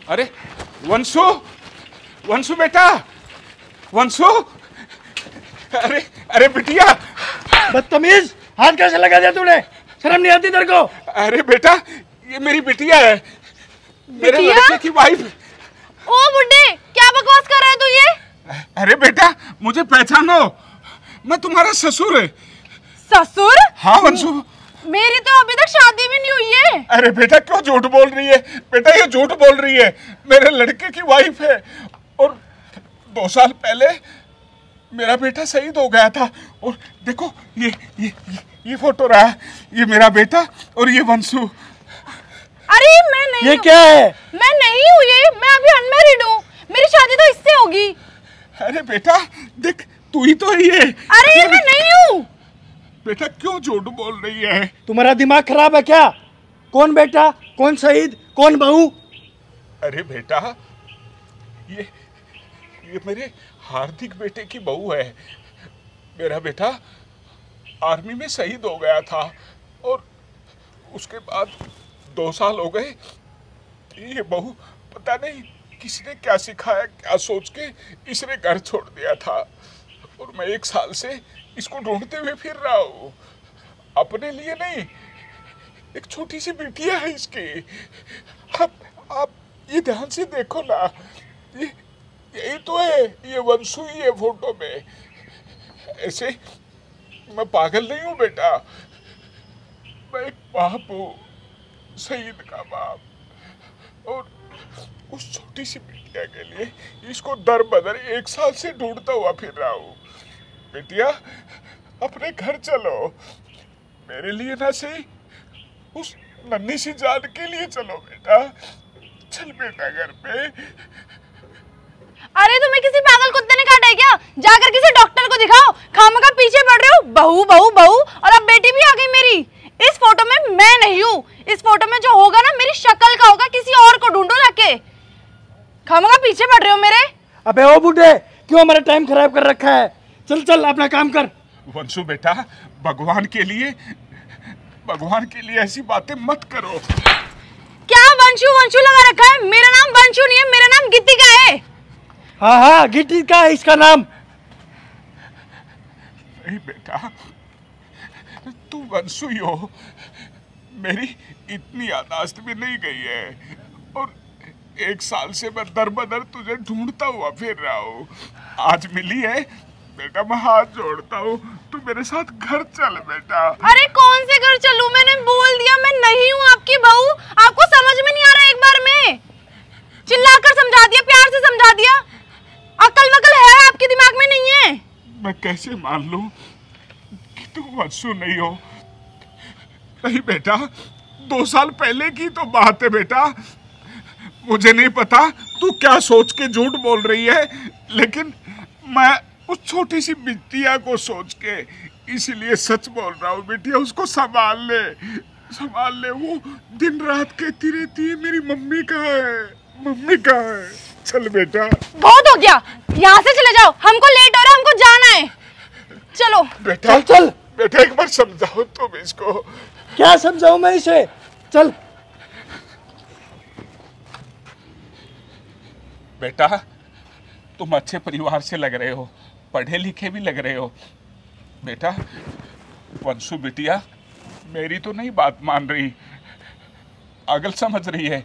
अरे वंशु, वंशु बेटा, वंशु, अरे अरे बिटिया। बदतमीज, हाथ कैसे लगा दिया तूने? शर्म नहीं आती तेरे को? अरे बेटा ये मेरी बिटिया है, मेरे लड़के की वाइफ। ओ बुड्ढे, क्या बकवास कर रहा है तू ये? अरे बेटा मुझे पहचानो, मैं तुम्हारा ससुर है। ससुर? हाँ वंशु। मेरी तो अभी तक शादी भी नहीं हुई है। अरे बेटा क्यों झूठ बोल रही है? बेटा ये झूठ बोल रही है, मेरे लड़के की वाइफ है। और 2 साल पहले मेरा बेटा शहीद हो गया था। और देखो ये फोटो रहा, ये मेरा बेटा और ये वंशु। अरे मैं नहीं। ये क्या है? मैं नहीं हूँ ये, मैं अभी अनमैरिड हूँ, मेरी शादी तो इससे होगी। अरे बेटा देख तू ही तो है ये। अरे ये मैं नहीं हूँ। बेटा क्यों झूठ बोल रही है? तुम्हारा दिमाग खराब है क्या? कौन बेटा, कौन शहीद, कौन बहू? अरे बेटा ये मेरे हार्दिक बेटे की बहू है। मेरा बेटा आर्मी में शहीद हो गया था और उसके बाद 2 साल हो गए। ये बहू पता नहीं किसने क्या सिखाया, क्या सोच के इसने घर छोड़ दिया था। और मैं 1 साल से इसको ढूंढते हुए फिर रहा हूँ, अपने लिए नहीं, एक छोटी सी बिटिया है इसकी। आप ये ध्यान से देखो ना, यही तो है ये वंशु ही है फोटो में। ऐसे मैं पागल नहीं हूँ बेटा, मैं एक बाप हूँ, शहीद का बाप। और उस छोटी सी बिटिया के लिए इसको दर बदर 1 साल से ढूंढता हुआ फिर रहा हूँ। बिटिया अपने घर चलो, मेरे लिए ना सही उस नन्ही सी जान के लिए चलो बेटा। चल बेटा घर पे। अरे तुम्हें किसी पागल कुत्ते ने काटा है क्या? जाकर किसी डॉक्टर को दिखाओ, खामखा पीछे पड़ रहे हो। बहू बहू बहू, और अब बेटी भी आ गई मेरी। इस फोटो में मैं नहीं हूँ, इस फोटो में जो होगा ना मेरी शक्ल का होगा, किसी और को ढूंढो जाके। खामखा पीछे पड़ रहे हो मेरे। अबे ओ बूढ़े, क्यों हमारा टाइम खराब कर रखा है? चल चल अपना काम कर। वंशु बेटा भगवान के लिए ऐसी बातें मत करो। क्या वंशु वंशु लगा रखा है? मेरा नाम वंशु नहीं है, मेरा नाम गीतिका है। हाँ हाँ गीतिका है इसका नाम। नहीं बेटा तू वंशु ही हो, मेरी इतनी यादाश्त भी नहीं गई है। और 1 साल से मैं दर बदर तुझे ढूंढता हुआ फिर रहा हूँ, आज मिली है बेटा, मैं हाथ जोड़ता हूँ, तू मेरे साथ घर चल बेटा। अरे कौन से घर चलूं? मैंने बोल दिया मैं नहीं हूँ आपकी बहू। आपको समझ में नहीं आ रहा? एक बार में चिल्लाकर समझा दिया, प्यार से समझा दिया, अकल वकल है आपके दिमाग में नहीं है। मैं कैसे मान लूं कि तू वंशु नहीं हो? नहीं बेटा 2 साल पहले की तो बात है बेटा, मुझे नहीं पता तू क्या सोच के झूठ बोल रही है, लेकिन मैं उस छोटी सी बिटिया को सोच के इसीलिए सच बोल रहा हूँ। बिटिया उसको संभाल ले, वो दिन रात कहती रहती है मेरी मम्मी कहाँ है, मम्मी कहाँ है। चल बेटा। बहुत हो गया, यहाँ से चले जाओ, हमको लेट हो रहा है, हमको जाना है। चलो बेटा। चल बेटा एक बार समझाओ तुम इसको। क्या समझाऊं मैं इसे? चल बेटा तुम अच्छे परिवार से लग रहे हो, पढ़े लिखे भी लग रहे हो। बेटा वंशु बिटिया मेरी तो नहीं बात मान रही, पागल समझ रही है,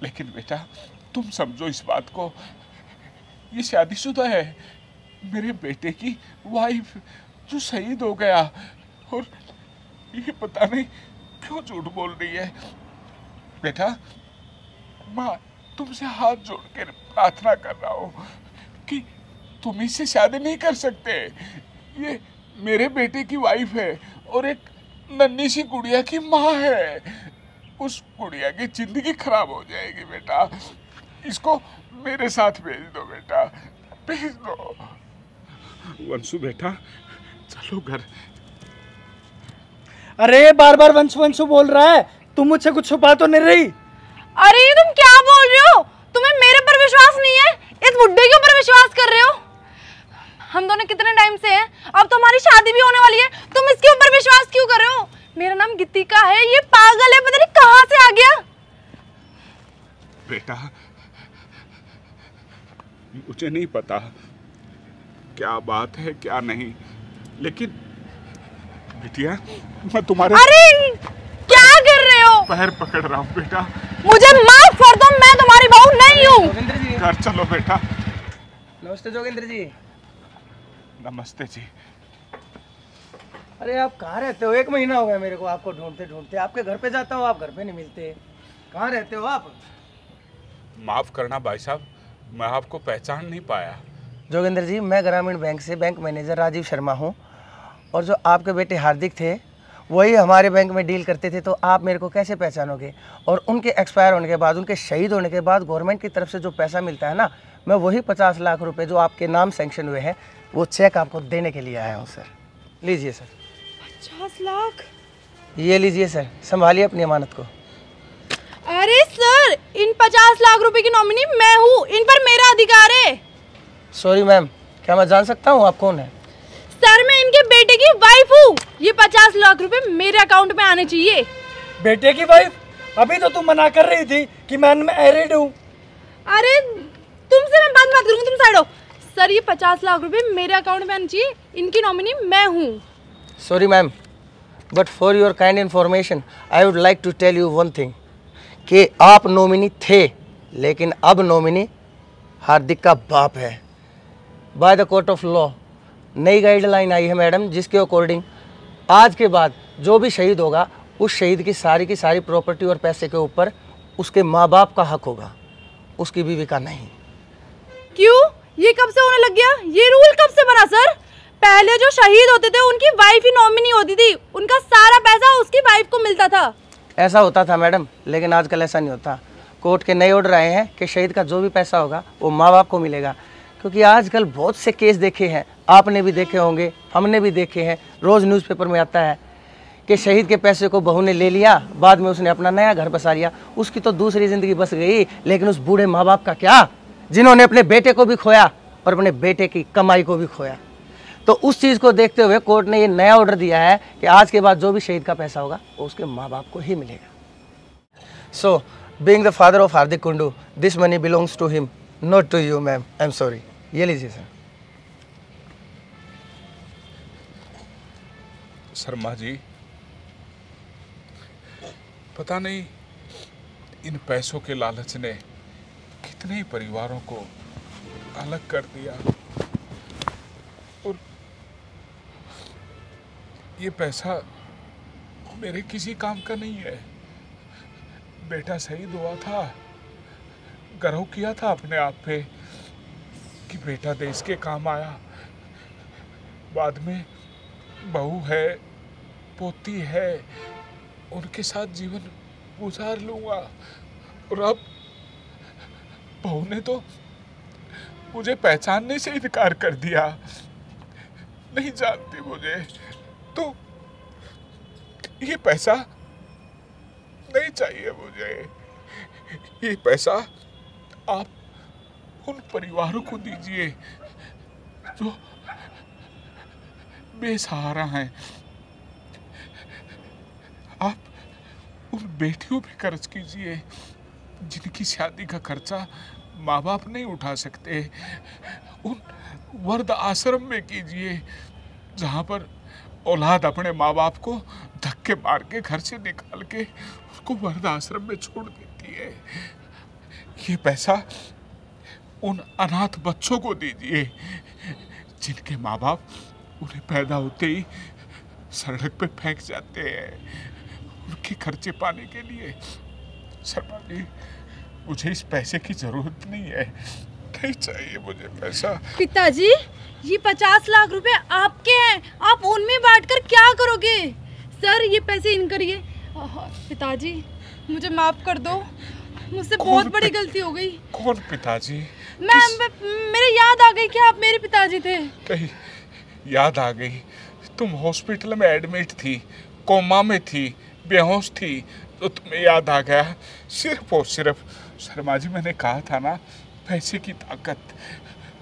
लेकिन बेटा तुम समझो इस बात को, ये शादीशुदा है, मेरे बेटे की वाइफ जो शहीद हो गया, और ये पता नहीं क्यों झूठ बोल रही है। बेटा माँ तुमसे हाथ जोड़ के प्रार्थना कर रहा हूँ कि तुम इससे शादी नहीं कर सकते। ये मेरे बेटे की वाइफ है और एक नन्ही सी गुड़िया की माँ है, उस गुड़िया की जिंदगी खराब हो जाएगी। बेटा इसको मेरे साथ भेज दो बेटा, भेज दो। वंशु बेटा चलो घर। अरे बार बार वंशु वंशु बोल रहा है, तुम मुझसे कुछ छुपा तो नहीं रही? अरे तुम क्या बोल रहे हो? तुम्हें मेरे पर विश्वास नहीं है, इस बुड्ढे के ऊपर विश्वास कर रहे हो। हम दोनों कितने टाइम से हैं, अब तुम्हारी शादी भी होने वाली है, तुम इसके ऊपर विश्वास क्यों कर रहे हो? मेरा नाम गीतिका है, ये पागल है, पता नहीं कहाँ से आ गया। बेटा मुझे नहीं पता क्या बात है क्या नहीं, लेकिन बिटिया मैं तुम्हारे अरे क्या कर रहे हो? पैर पकड़ रहा हूँ बेटा। मुझे माफ कर दो, मैं तुम्हारी बहू नहीं हूँ। जोगिंदर जी, घर चलो बेटा। नमस्ते जोगिंदर जी। नमस्ते जी। अरे आप कहाँ रहते हो? 1 महीना हो गया मेरे को आपको ढूंढते ढूंढते। आपके घर पे जाता हूँ, आप घर पे नहीं मिलते। कहाँ रहते हो आप? माफ करना भाई साहब, मैं आपको पहचान नहीं पाया। जोगिंदर जी, मैं ग्रामीण बैंक से बैंक मैनेजर राजीव शर्मा हूँ, और जो आपके बेटे हार्दिक थे वही हमारे बैंक में डील करते थे, तो आप मेरे को कैसे पहचानोगे? और उनके एक्सपायर होने के बाद, उनके शहीद होने के बाद गवर्नमेंट की तरफ से जो पैसा मिलता है ना, मैं वही 50 लाख रुपए जो आपके नाम सैंक्शन हुए हैं वो चेक आपको देने के लिए आया हूँ सर। लीजिए सर। 50 लाख? ये लीजिए सर, संभालिए अपनी अमानत को। अरे सर, इन 50 लाख रुपए की नॉमिनी मैं हूँ, इन पर मेरा अधिकार है। सॉरी मैम, क्या मैं जान सकता हूँ आप कौन है? सर, मैं इनके बेटे की वाइफ हूँ। ये 50 लाख रुपए मेरे अकाउंट में आने चाहिए। बेटे की वाइफ? अभी तो तुम मना कर रही थी कि मैं मैरिड हूँ। अरे तुमसे मैं बात करूंगी, तुम साइड हो। सर, ये 50 लाख रुपए मेरे अकाउंट में आने चाहिए, इनकी नॉमिनी मैं हूँ। Sorry ma'am, but for your kind information I would like to tell you one thing, कि आप नॉमिनी थे, लेकिन अब नॉमिनी हार्दिक का बाप है। By the court of law नई गाइडलाइन आई है मैडम, जिसके अकॉर्डिंग आज के बाद जो भी शहीद होगा उस शहीद की सारी प्रॉपर्टी और पैसे के ऊपर उसके माँ बाप का हक होगा, उसकी बीवी का नहीं। क्यों? ये कब से होने लग गया? ये रूल कब से बना सर? पहले जो शहीद होते थे उनकी वाइफ ही नॉमिनी होती थी, उनका सारा पैसा उसकी वाइफ को मिलता था। ऐसा होता था मैडम, लेकिन आजकल ऐसा नहीं होता। कोर्ट के नए ऑर्डर आए हैं कि शहीद का जो भी पैसा होगा वो माँ बाप को मिलेगा, क्योंकि आजकल बहुत से केस देखे हैं, आपने भी देखे होंगे, हमने भी देखे हैं, रोज़ न्यूज़पेपर में आता है कि शहीद के पैसे को बहू ने ले लिया, बाद में उसने अपना नया घर बसा लिया, उसकी तो दूसरी ज़िंदगी बस गई, लेकिन उस बूढ़े माँ बाप का क्या, जिन्होंने अपने बेटे को भी खोया और अपने बेटे की कमाई को भी खोया। तो उस चीज़ को देखते हुए कोर्ट ने ये नया ऑर्डर दिया है कि आज के बाद जो भी शहीद का पैसा होगा वो उसके माँ बाप को ही मिलेगा। So being the father of Hardik Kundu, this money belongs to him, not to you ma'am, I am sorry. ये लीजिए सर। शर्मा जी, पता नहीं इन पैसों के लालच ने कितने ही परिवारों को अलग कर दिया, और ये पैसा मेरे किसी काम का नहीं है। बेटा शहीद हुआ था, गर्व किया था अपने आप पे कि बेटा देश के काम आया, बाद में बहू है, पोती है, उनके साथ जीवन गुजार लूंगा, और अब बहू ने तो मुझे पहचानने से इनकार कर दिया, नहीं जानती मुझे, तो ये पैसा नहीं चाहिए मुझे। ये पैसा आप उन परिवारों को दीजिए जो बेसहारा हैं। आप उन बेटियों पे कर्ज कीजिए जिनकी शादी का खर्चा माँ बाप नहीं उठा सकते। उन वृद्ध आश्रम में कीजिए जहाँ पर औलाद अपने माँ बाप को धक्के मार के घर से निकाल के उसको वृद्ध आश्रम में छोड़ देती है। ये पैसा उन अनाथ बच्चों को दीजिए जिनके माँ बाप उन्हें पैदा होते ही सड़क पे फेंक जाते हैं उनके खर्चे पाने के लिए। शर्मा जी, मुझे इस पैसे की जरूरत नहीं है, नहीं चाहिए मुझे पैसा। पिताजी, ये 50 लाख रुपए आपके हैं, आप उनमें बांटकर क्या करोगे? सर, ये पैसे इन करिए। पिताजी, मुझे माफ कर दो, मुझसे बहुत बड़ी गलती हो गई। कौन पिताजी? मेरे याद आ गई कि आप मेरे पिताजी थे। कहीं याद आ गई? तुम हॉस्पिटल में एडमिट थी, कोमा में थी, बेहोश थी, तो तुम्हें याद आ गया सिर्फ और सिर्फ। शर्मा जी, मैंने कहा था ना पैसे की ताकत,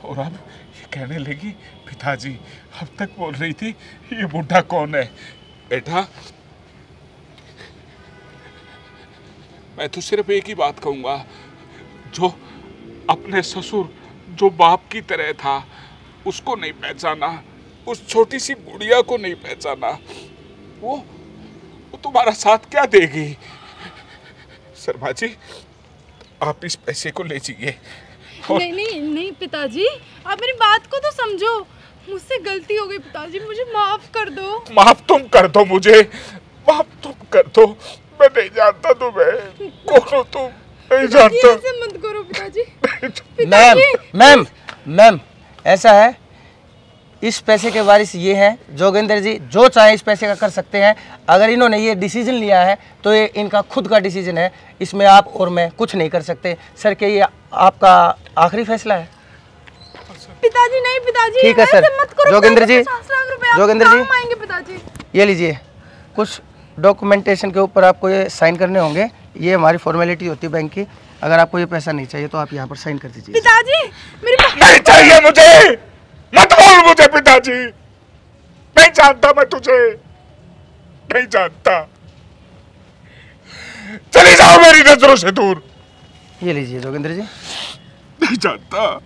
और अब ये कहने लगी पिताजी। अब तक बोल रही थी ये बुढ़ा कौन है। बेटा, मैं तो सिर्फ एक ही बात कहूँगा, जो अपने ससुर जो बाप की तरह था उसको नहीं पहचाना, उस छोटी सी गुड़िया को नहीं पहचाना, वो तुम्हारा साथ क्या देगी? शर्मा जी, आप इस पैसे को ले जाइए। नहीं नहीं नहीं पिताजी, आप मेरी बात को तो समझो। मुझसे गलती हो गई पिताजी, मुझे माफ कर दो। माफ तुम कर दो मुझे, माफ तुम कर दो। मैं नहीं जानता तुम्हें, कौन हो तुम? नहीं जानता। ऐसे मत करो पिताजी। मैम मैम ऐसा है, इस पैसे के वारिस ये हैं जोगेंद्र जी, जो चाहे इस पैसे का कर सकते हैं। अगर इन्होंने ये डिसीजन लिया है तो ये इनका खुद का डिसीजन है, इसमें आप और मैं कुछ नहीं कर सकते। सर क्या ये आपका आखिरी फैसला है? पिताजी नहीं पिताजी, ठीक है सर। जोगेंद्र जी, जोगेंद्र जी आएंगे पिताजी। ये लीजिए, कुछ डॉक्यूमेंटेशन के ऊपर आपको ये साइन करने होंगे। ये हमारी फॉर्मेलिटी होती है बैंक की। अगर आपको ये पैसा नहीं चाहिए तो आप यहाँ पर साइन कर दीजिए। पिताजी मेरी नहीं चाहिए मुझे, मत बोल मुझे पिताजी। नहीं जानता मैं तुझे, नहीं जानता। चली जाओ मेरी नजरों से दूर। ये लीजिए जोगेंद्र जी। नहीं जानता।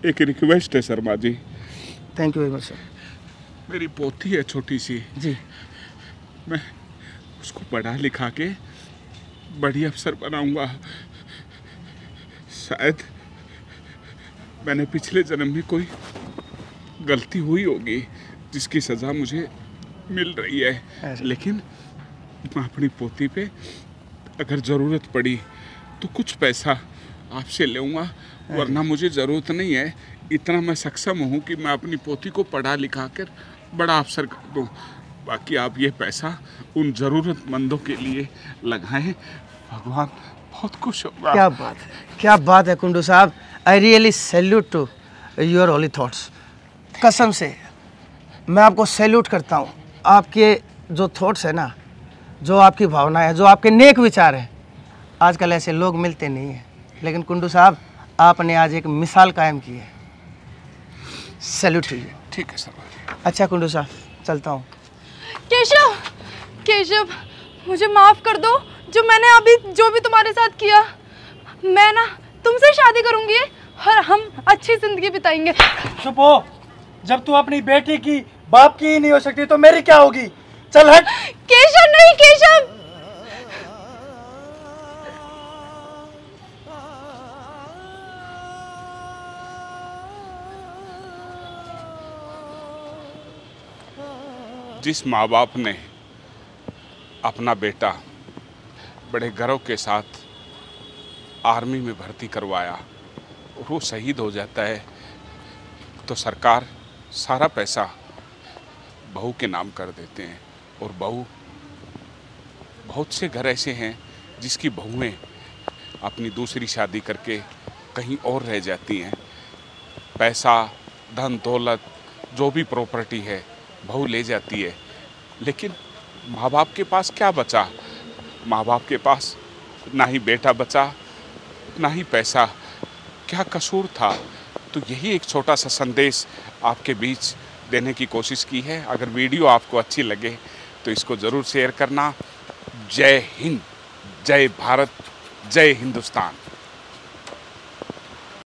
एक रिक्वेस्ट है Sharma ji. Thank you very much sir. मेरी पोती है छोटी सी जी, मैं उसको पढ़ा लिखा के बड़ी अफसर बनाऊंगा। शायद मैंने पिछले जन्म में कोई गलती हुई होगी जिसकी सज़ा मुझे मिल रही है, लेकिन मैं अपनी पोती पे अगर ज़रूरत पड़ी तो कुछ पैसा आपसे लूँगा, वरना मुझे ज़रूरत नहीं है। इतना मैं सक्षम हूँ कि मैं अपनी पोती को पढ़ा लिखा कर बड़ा अफसर कर दूँ। बाकी आप ये पैसा उन ज़रूरतमंदों के लिए लगाएं, भगवान बहुत खुश होगा। क्या बात है, क्या बात है कुंडू साहब। I really salute to your holy thoughts. कसम से मैं आपको सैल्यूट करता हूँ। आपके जो थॉट्स है ना, जो आपकी भावना है, जो आपके नेक विचार हैं, आजकल ऐसे लोग मिलते नहीं हैं। लेकिन कुंडू साहब, आपने आज एक मिसाल कायम की है। Salute to you. ठीक है सर। अच्छा कुंडू साहब, चलता हूँ। केशव, केशव मुझे माफ कर दो, जो मैंने अभी जो भी तुम्हारे साथ किया। मैं ना तुमसे शादी करूंगी और हम अच्छी जिंदगी बिताएंगे। चुप हो, जब तू अपनी बेटी की बाप की ही नहीं हो सकती तो मेरी क्या होगी? चल हट। केशव नहीं, केशव जिस माँ बाप ने अपना बेटा बड़े गर्व के साथ आर्मी में भर्ती करवाया और वो शहीद हो जाता है, तो सरकार सारा पैसा बहू के नाम कर देते हैं। और बहू, बहुत से घर ऐसे हैं जिसकी बहुएं अपनी दूसरी शादी करके कहीं और रह जाती हैं। पैसा, धन दौलत, जो भी प्रॉपर्टी है बहू ले जाती है, लेकिन माँ बाप के पास क्या बचा? माँ बाप के पास ना ही बेटा बचा, ना ही पैसा। क्या कसूर था? तो यही एक छोटा सा संदेश आपके बीच देने की कोशिश की है। अगर वीडियो आपको अच्छी लगे तो इसको ज़रूर शेयर करना। जय हिंद, जय भारत, जय हिंदुस्तान।